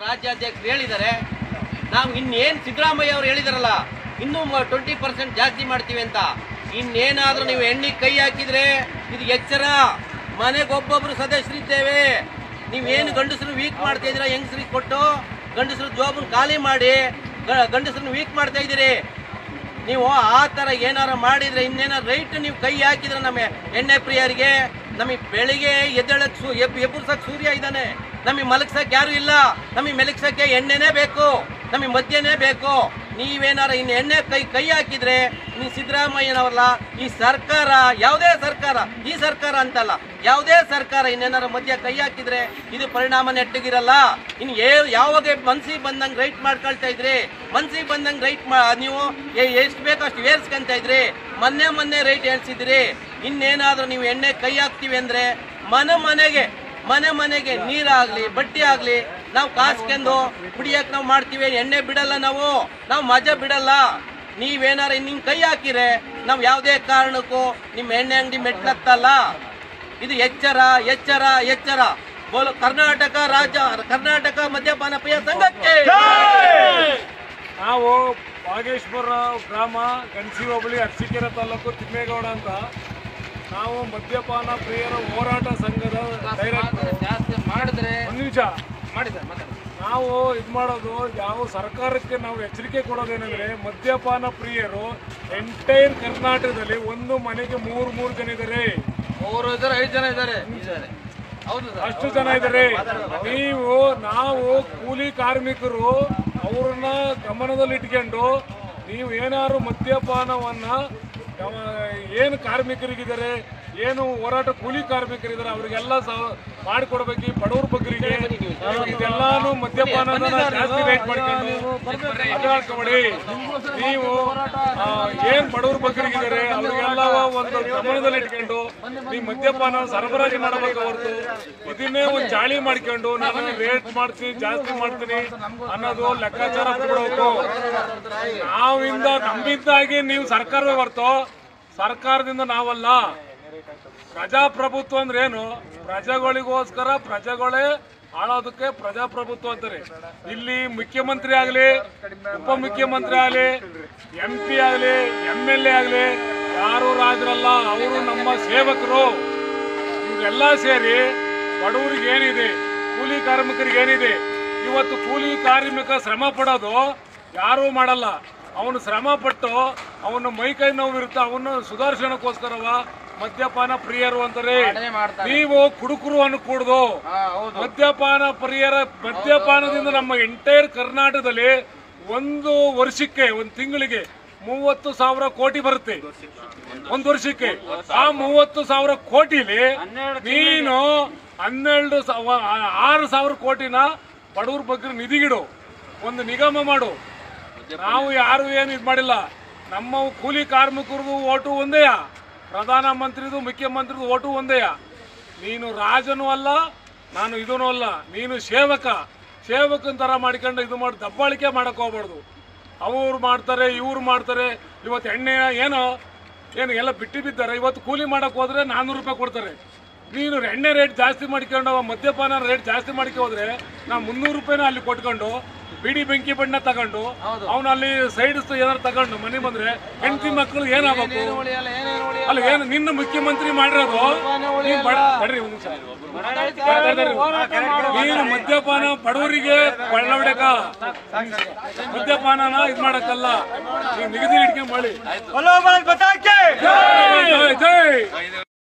ರಾಜ್ಯಾಧ್ಯಕ್ಷರು ಹೇಳಿದ್ದಾರೆ, ನಾವು ಇನ್ನೇನು ಸಿದ್ದರಾಮಯ್ಯ ಅವರು ಹೇಳಿದಾರಲ್ಲ, ಇನ್ನೂ 20% ಜಾಸ್ತಿ ಮಾಡ್ತೀವಿ ಅಂತ. ಇನ್ನೇನಾದ್ರೂ ನೀವು ಎಣ್ಣೆ ಕೈ ಹಾಕಿದ್ರೆ ಇದು ಎಚ್ಚರ. ಮನೆಗೊಬ್ಬೊಬ್ರು ಸದಸ್ಯರಿದ್ದೇವೆ. ನೀವೇನು ಗಂಡಸರು ವೀಕ್ ಮಾಡ್ತಾ ಇದ್ದೀರಾ, ಹೆಂಗಸರಿಗೆ ಕೊಟ್ಟು ಗಂಡಸರು ಜಾಬ್ ಖಾಲಿ ಮಾಡಿ ಗಂಡಸರನ್ನ ವೀಕ್ ಮಾಡ್ತಾ ಇದ್ದೀರಿ. ನೀವು ಆ ಥರ ಏನಾರು ಮಾಡಿದ್ರೆ, ಇನ್ನೇನಾರು ರೈಟ್ ನೀವು ಕೈ ಹಾಕಿದ್ರೆ ನಮ್ಮ ಎಣ್ಣೆ ಪ್ರಿಯರಿಗೆ, ನಮಗೆ ಬೆಳಿಗ್ಗೆ ಎಬ್ಬರ್ಸಕ್ಕೆ ಸೂರ್ಯ ಇದ್ದಾನೆ, ನಮಗೆ ಮಲಗ್ಸಕ್ಕೆ ಯಾರು ಇಲ್ಲ. ನಮಗೆ ಮೆಲಗ್ಸಕ್ಕೆ ಎಣ್ಣೆನೇ ಬೇಕು, ನಮಗೆ ಮದ್ಯನೇ ಬೇಕು. ನೀವೇನಾರ ಇನ್ನು ಎಣ್ಣೆ ಕೈ ಹಾಕಿದ್ರೆ ನೀವು ಸಿದ್ದರಾಮಯ್ಯನವರಲ್ಲ, ಈ ಸರ್ಕಾರ, ಯಾವುದೇ ಸರ್ಕಾರ, ಈ ಸರ್ಕಾರ ಅಂತಲ್ಲ, ಯಾವುದೇ ಸರ್ಕಾರ ಇನ್ನೇನಾರ ಮದ್ಯ ಕೈ ಹಾಕಿದ್ರೆ ಇದು ಪರಿಣಾಮ ನೆಟ್ಟಗಿರಲ್ಲ. ಇನ್ನು ಯಾವಾಗ ಮನ್ಸಿಗೆ ಬಂದಂಗೆ ರೈಟ್ ಮಾಡ್ಕೊಳ್ತಾ ಇದ್ರಿ, ಮನ್ಸಿಗೆ ಬಂದಂಗೆ ರೈಟ್ ನೀವು ಎಷ್ಟು ಬೇಕೋ ಅಷ್ಟು ಏರ್ಸ್ಕೊಂತ ಇದ್ರಿ. ಮೊನ್ನೆ ರೈಟ್ ಏರ್ಸಿದ್ರಿ. ಇನ್ನೇನಾದ್ರೂ ನೀವು ಎಣ್ಣೆ ಕೈ ಹಾಕ್ತೀವಿ ಅಂದ್ರೆ ಮನೆ ಮನೆಗೆ ನೀರಾಗ್ಲಿ ಬಟ್ಟೆ ಆಗ್ಲಿ ನಾವು ಕಾಸ್ಕೊಂಡು ಕುಡಿಯಕ್ ನಾವು ಮಾಡ್ತೀವಿ. ಎಣ್ಣೆ ಬಿಡಲ್ಲ, ನಾವು ಮಜಾ ಬಿಡಲ್ಲ. ನೀವೇನಾರ ನಿಮ್ ಕೈ ಹಾಕಿರೆ ನಾವು ಯಾವುದೇ ಕಾರಣಕ್ಕೂ ನಿಮ್ಮ ಎಣ್ಣೆ ಅಂಗಡಿ ಮೆಟ್ಲತ್ತಲ್ಲ. ಇದು ಎಚ್ಚರ. ಬೋಲು ಕರ್ನಾಟಕ ಮದ್ಯಪಾನ ಪ್ರಿಯ ಸಂಘಕ್ಕೆ. ನಾವು ಬಾಗೇಶ್ವರ ಗ್ರಾಮ, ಗಣಸಿ ಹೋಬಳಿ, ಅರಸೀಕೆರೆ ತಾಲೂಕು, ತಿಮ್ಮೇಗೌಡ ಅಂತ. ನಾವು ಮದ್ಯಪಾನ ಪ್ರಿಯರ ಹೋರಾಟ ಸಂಘದ ಡೈರೆಕ್ಟರ್. ನಾವು ಇದು ಮಾಡೋದು, ಯಾವ ಸರ್ಕಾರಕ್ಕೆ ನಾವು ಎಚ್ಚರಿಕೆ ಕೊಡೋದೇನೆಂದ್ರೆ, ಮದ್ಯಪಾನ ಪ್ರಿಯರು ಎಂಟೈರ್ ಕರ್ನಾಟಕದಲ್ಲಿ ಒಂದು ಮನೆಗೆ 3 ಜನ ಇದ್ದಾರೆ, 5 ಜನ ಇದ್ದಾರೆ, ಅಷ್ಟು ಜನ ಇದ್ದಾರೆ. ನಾವು ಕೂಲಿ ಕಾರ್ಮಿಕರು, ಅವ್ರನ್ನ ಗಮನದಲ್ಲಿಟ್ಕೊಂಡು ನೀವು ಏನಾದ್ರು ಮದ್ಯಪಾನವನ್ನ, ಏನು ಕಾರ್ಮಿಕರಿಗಿದ್ದಾರೆ, ಏನು ಹೋರಾಟ ಕೂಲಿ ಕಾರ್ಮಿಕರಿದ್ದಾರೆ, ಅವ್ರಿಗೆಲ್ಲ ಮಾಡಿಕೊಡ್ಬೇಕು. ಬಡವ್ರ ಬಗ್ಗರಿಗೆ ಇದೆಲ್ಲಾನು ಮದ್ಯಪಾನ ಜಾಸ್ತಿ ರೇಟ್ ಮಾಡ್ಕೊಂಡು ನೀವು ಏನ್ ಬಡವ್ರ ಬಗ್ಗರಿಗಿದ್ದಾರೆ ಅವ್ರಿಗೆಲ್ಲ ಒಂದು ಗಮನದಲ್ಲಿ ಇಟ್ಕೊಂಡು ನೀವು ಮದ್ಯಪಾನ ಸರಬರಾಜು ಮಾಡಬೇಕು ಹೊರತು ಇದನ್ನೇ ಒಂದು ಜಾಳಿ ಮಾಡ್ಕೊಂಡು ನಾನು ರೇಟ್ ಮಾಡ್ತೀನಿ, ಜಾಸ್ತಿ ಮಾಡ್ತೀನಿ ಅನ್ನೋದು ಲೆಕ್ಕಾಚಾರ ಬಿಡಬೇಕು. ನಮ್ಮಿಂದಾಗಿ ನೀವು ಸರ್ಕಾರವೇ ಹೊರತು ಸರ್ಕಾರದಿಂದ ನಾವಲ್ಲ. ಪ್ರಜಾಪ್ರಭುತ್ವ ಅಂದ್ರೆ ಏನು? ಪ್ರಜೆಗಳಿಗೋಸ್ಕರ ಪ್ರಜೆಗಳೇ ಆಳೋದಕ್ಕೆ ಪ್ರಜಾಪ್ರಭುತ್ವ ಅಂತಾರೆ. ಇಲ್ಲಿ ಮುಖ್ಯಮಂತ್ರಿ ಆಗಲಿ, ಉಪಮುಖ್ಯಮಂತ್ರಿ ಆಗಲಿ, MP ಆಗಲಿ, MLA ಆಗಲಿ, ಯಾರು ರಾಜರಲ್ಲ, ಅವರು ನಮ್ಮ ಸೇವಕರು. ಇವರೆಲ್ಲ ಸೇರಿ ಬಡವರಿಗೆ ಏನಿದೆ, ಕೂಲಿ ಕಾರ್ಮಿಕರಿಗೆ ಏನಿದೆ, ಇವತ್ತು ಕೂಲಿ ಕಾರ್ಮಿಕ ಶ್ರಮ ಪಡೋದು ಯಾರೂ ಮಾಡಲ್ಲ. ಅವನು ಶ್ರಮ ಪಟ್ಟು ಅವನ ಮೈಕೈ ನೋವಿರುತ್ತೆ, ಅವನು ಸುಧಾರಿಸೋಣಕ್ಕೋಸ್ಕರವ ಮದ್ಯಪಾನ ಪ್ರಿಯರು ಅಂತಾರೆ. ನೀವು ಕುಡುಕರು ಅನ್ಕೂಡ್ದು. ಮದ್ಯಪಾನ ಪ್ರಿಯರ ಮದ್ಯಪಾನದಿಂದ ನಮ್ಮ ಎಂಟೈರ್ ಕರ್ನಾಟಕದಲ್ಲಿ ಒಂದು ವರ್ಷಕ್ಕೆ, ಒಂದು ತಿಂಗಳಿಗೆ 30,000 ಕೋಟಿ ಬರುತ್ತೆ. ಒಂದು ವರ್ಷಕ್ಕೆ ಆ 30,000 ಕೋಟಿಲಿ ನೀನು 6,000 ಕೋಟಿನ ಬಡವ್ರ ಬಗ್ಗೆ ನಿಧಿಗಿಡು, ಒಂದು ನಿಗಮ ಮಾಡು. ನಾವು ಯಾರು ಏನು ಇದು ಮಾಡಿಲ್ಲ. ನಮ್ಮ ಕೂಲಿ ಕಾರ್ಮಿಕರದು ಓಟು ಒಂದೇ, ಪ್ರಧಾನ ಮಂತ್ರಿದು ಮುಖ್ಯಮಂತ್ರಿದು ಓಟು ಒಂದೇ. ನೀನು ರಾಜನೂ ಅಲ್ಲ, ನಾನು ಇದೂ ಅಲ್ಲ. ನೀನು ಸೇವಕನ ಥರ ಮಾಡ್ಕೊಂಡು ಇದು ಮಾಡಿ ದಬ್ಬಾಳಿಕೆ ಮಾಡಕ್ಕೆ ಹೋಗ್ಬಾರ್ದು. ಅವ್ರು ಮಾಡ್ತಾರೆ, ಇವ್ರು ಮಾಡ್ತಾರೆ. ಇವತ್ತು ಎಣ್ಣೆ ಏನು ಎಲ್ಲ ಬಿಟ್ಟಿದ್ದಾರೆ. ಇವತ್ತು ಕೂಲಿ ಮಾಡಕ್ಕೆ ಹೋದ್ರೆ 400 ರೂಪಾಯಿ ಕೊಡ್ತಾರೆ. ನೀನು ಎಣ್ಣೆ ರೇಟ್ ಜಾಸ್ತಿ ಮಾಡ್ಕೊಂಡು, ಮದ್ಯಪಾನ ರೇಟ್ ಜಾಸ್ತಿ ಮಾಡ್ಕೊ ಹೋದ್ರೆ ನಾವು 300 ರೂಪಾಯಿನ ಅಲ್ಲಿ ಕೊಟ್ಕೊಂಡು ಬಿಡಿ ಬೆಂಕಿ ಬಣ್ಣ ತಗೊಂಡು ಅವನು ಅಲ್ಲಿ ಸೈಡ್ ಏನಾರು ತಗೊಂಡು ಮನೆ ಬಂದ್ರೆ ಹೆಂಡತಿ ಮಕ್ಕಳು ಏನಾಗಬೇಕು? ಅಲ್ಲ, ಏನು ನಿನ್ನ ಮುಖ್ಯಮಂತ್ರಿ ಮಾಡಿರೋದು? ನೀನು ಮದ್ಯಪಾನ ಬಡವರಿಗೆ ಕೊಳ್ಳೊಡೆಕ, ಮದ್ಯಪಾನನ ಇದು ಮಾಡಕ್ಕಲ್ಲ. ನೀವು ನಿಗದಿ ಇಟ್ಕೊಂಡ್ ಮಾಡಿ.